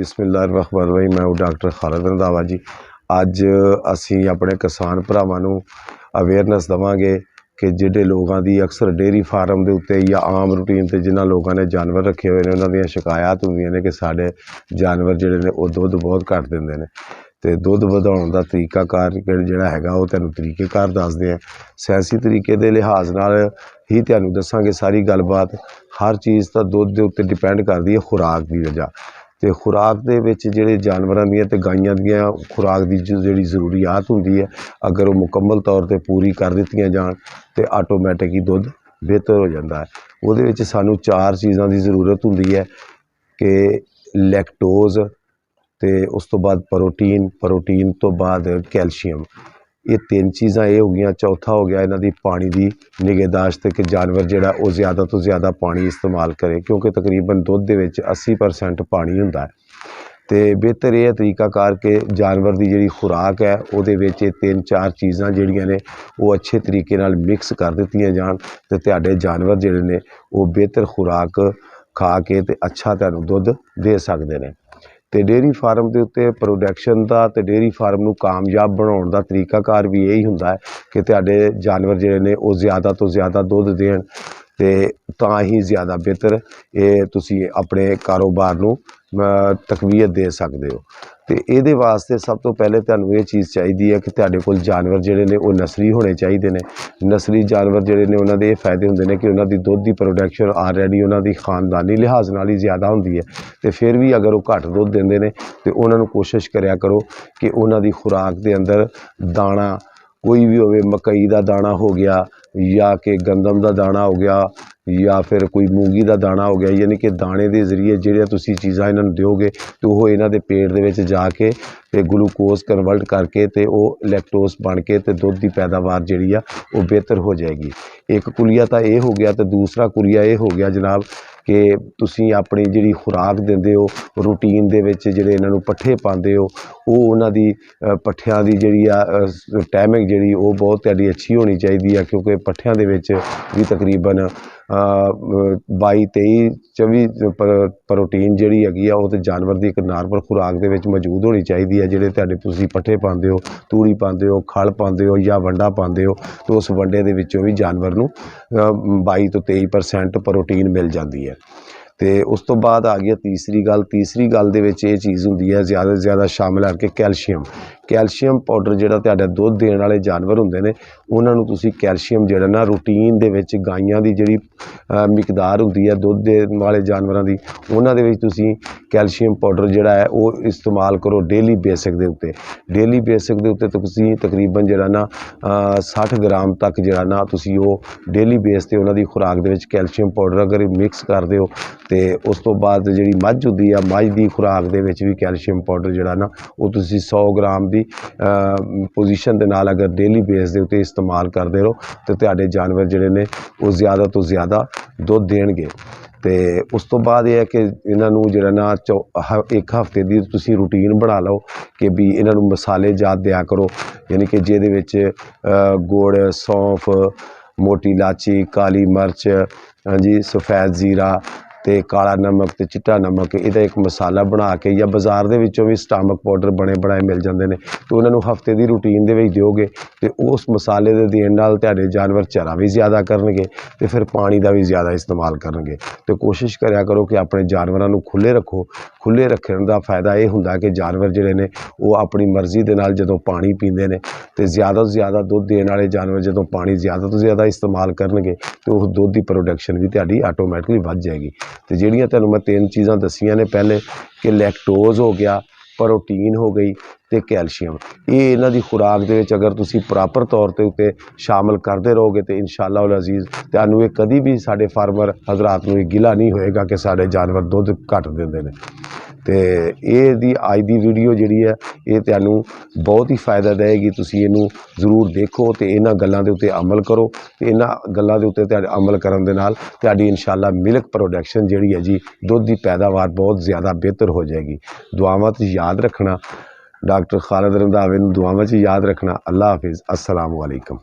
बिस्मिल्लाहिर्रहमानिर्रहीम। मैं डॉक्टर खालिद रंधावा जी। अज असी अपने किसान भरावां नूं अवेयरनेस देवांगे कि जिहड़े लोगों की अक्सर डेयरी फार्म के उत्ते या आम रूटीन से जिन्होंने लोगों ने जानवर रखे हुए हैं उन्होंने शिकायत होंदियां ने कि साढ़े जानवर जिहड़े ने वो दुध बहुत घट देंदे ने। तो दुध वधाउण दा तरीकाकार जिहड़ा हैगा वो तुहानूं तरीकेकार दसदे हैं। सियासी तरीके के लिहाज नाल ही तुहानूं दसांगे सारी गलबात। हर चीज़ तो दुध के उत्ते डिपेंड करती है खुराक की वजह। तो खुराक दे विच जिहड़े जानवरां दी ते गाइयां दी खुराक की जिहड़ी जरूरियात होंदी है अगर वो मुकम्मल तौर पर पूरी कर दित्तियां जाण तो आटोमैटिक ही दुध बेहतर हो जाता है। उहदे विच सानूं 4 चीज़ां की जरूरत होंदी है कि लैक्टोज ते उस तो बाद प्रोटीन तो बाद कैल्शियम। ये 3 चीज़ां ये हो गई। चौथा हो गया इन्हां दी पानी की निगहदाश्त कि जानवर जिहड़ा वो ज़्यादा तो ज़्यादा पानी इस्तेमाल करे क्योंकि तकरीबन दुध दे विच 80% पानी हुंदा है। तो बेहतर यह तरीकाकार कि जानवर की जिहड़ी खुराक है उहदे विच 3-4 चीज़ां जिहड़ियां ने वो अच्छे तरीके नाल मिक्स कर दित्तियां जाण ते तुहाडे जानवर जिहड़े ने वो बेहतर खुराक खा के ते अच्छा तुहानूं दुध दे सकदे ने। तो डेयरी फार्म के उत्ते प्रोडक्शन का तो डेयरी फार्म नूं कामयाब बनाउण दा तरीकाकार भी यही हुंदा है कि तुहाडे जानवर जिहड़े ने वो ज़्यादा तो ज़्यादा दुध देण ते तां ही ज़्यादा बेहतर ये तुसीं अपने कारोबार नूं तकवीयत दे सकदे हो। तो ये वास्ते सब तो पहले तुहानूं ये चीज़ चाहिदी है कि तुहाडे कोल जानवर जिहड़े ने वो नस्ली होने चाहिए ने। नस्ली जानवर जिहड़े ने उन्हां दे ये फायदे हुंदे ने कि उन्हां दी दुध की प्रोडक्शन ऑलरेडी उन्हां दी खानदानी लिहाज नाल ही ज़्यादा हुंदी है। तो फिर भी अगर वो घट दुध देंदे ने तो उन्हां नूं कोशिश करिया करो कि उन्हां दी खुराक दे अंदर दाना कोई भी होवे, मकई का दाना हो गया या कि गंदम का दाना हो गया या फिर कोई मूंगी का दाना हो गया, यानी कि दाने के जरिए जिहड़ियां तुसीं चीज़ां इन्हां नूं दिओगे तो वो इन्हां दे पेट दे विच जाके ते ग्लूकोज कन्वर्ट करके ते वो लैक्टोज बन के ते दुध की पैदावार जिहड़ी आ वो बेहतर हो जाएगी। एक कुलिया तो ये हो गया। तो दूसरा कुलिया ये हो गया जनाब कि तुसीं अपनी जिहड़ी खुराक दिंदे हो रूटीन दे विच जिहड़े इन्हां नूं पट्ठे पांदे हो वो उन्हां दी पट्ठियां दी जिहड़ी आ टाइमिंग जिहड़ी वो बहुत तुहाडी अच्छी होनी चाहिदी है क्योंकि पट्ठियां दे विच भी तकरीबन 22-23-24 प्रोटीन जिहड़ी हैगी आ वो ते जानवर की एक नॉर्मल खुराक दे विच मौजूद होनी चाहिदी है। जिहड़े तुहाडे तुसीं पट्ठे पांदे हो, तूड़ी पांदे हो, खल पांदे हो या वंडा पांदे हो तो उस वंडे दे विचों भी जानवर नूं 22 तो 23% प्रोटीन मिल जाती है। तो उस तो बाद आ गया तीसरी गल दे विच ये चीज़ हुंदी है ज़्यादा से ज़्यादा शामिल करके कैल्शियम पाउडर जिहड़ा तुहाडा दुध देण वाले जानवर हुंदे ने उन्हां नूं तुसीं कैल्शियम जिहड़ा ना रूटीन दे विच गाइयां दी जिहड़ी मिकदार हुंदी है दुध देण वाले जानवरां दी उन्हां दे विच तुसीं कैल्शियम पाउडर जिहड़ा है वो इस्तेमाल करो डेली बेसिक दे उत्ते। डेली बेसिक दे उत्ते तुसीं तकरीबन जिहड़ा ना 60 ग्राम तक जिहड़ा ना तुसीं वो डेली बेस ते उन्हां दी खुराक दे विच कैल्शियम पाउडर अगर मिक्स करदे हो तो उस तो बाद जिहड़ी मझ हुंदी है मझ दी खुराक दे विच भी कैल्शियम पाउडर जिहड़ा ना वो तुसीं 100 ग्राम की पोजीशन दे नाल अगर डेली बेस दे उत्ते इस्तेमाल करदे रहो तो तुहाडे जानवर जिहड़े ने वो ज़्यादा तो ज़्यादा दुध देणगे। तो उस तो बाद यह है कि इन्हां नूं जिहड़ा ना एक हफ्ते की तुसीं रूटीन बना लो कि भी इन्हां नूं मसाले जात दिया करो, यानी कि जिहदे विच गुड़, सौंफ, मोटी इलाची, काली मिर्च, हाँ जी, सफ़ैद जीरा ते काला नमक ते चिट्टा नमक इहदा एक मसाला बना के या बाज़ार दे विचों भी स्टामक पाउडर बने बनाए मिल जाते हैं तो उन्होंने हफ्ते की रूटीन दे विच दिओगे तो उस मसाले दे देण नाल तुहाडे जानवर चरा भी ज़्यादा करनगे तो फिर पानी का भी ज़्यादा इस्तेमाल करनगे। तो कोशिश करिया करो कि अपने जानवरां नूं खुले रखो। खुले रखण का फायदा ये हुंदा कि जानवर जिहड़े ने वो अपनी मर्जी दे नाल जदों पानी पींदे ने तो ज़्यादा दुध देण वाले जानवर जदों पानी ज़्यादा तो ज़्यादा इस्तेमाल करनगे तो उस दुध की प्रोडक्शन भी तुहाडी आटोमैटिकली वध जाएगी। तो जिहड़ियां तुहानूं मैं 3 चीज़ां दसियां ने पहले कि लैक्टोज हो गया, प्रोटीन हो गई तो कैल्शियम, ये इन्हां दी खुराक दे विच अगर तुसीं प्रॉपर तौर ते उत्ते शामिल करते रहोगे तो इंशाअल्लाह उल अज़ीज़ तुहानूं ये कदी भी साडे फार्मर हज़रात नूं गिला नहीं होएगा कि साडे जानवर दुध घट दिंदे ने। तो ये दी अज दी वीडियो जिहड़ी है ये तुहानूं बहुत ही फ़ायदा देगी। तुसीं इहनूं ज़रूर देखो तो इन्हां गल्लां दे उत्ते अमल करो तो इन्हां गल्लां दे उत्ते तुहाडे अमल करन दे नाल तुहाडी इंशाअल्लाह मिल्क प्रोडक्शन जिहड़ी है जी दुध की पैदावार बहुत ज़्यादा बेहतर हो जाएगी। दुआवां च याद रखना, डॉक्टर खालिद रंधावे नूं दुआवां च याद रखना। अल्लाह हाफिज़, अस्सलामु अलैकुम।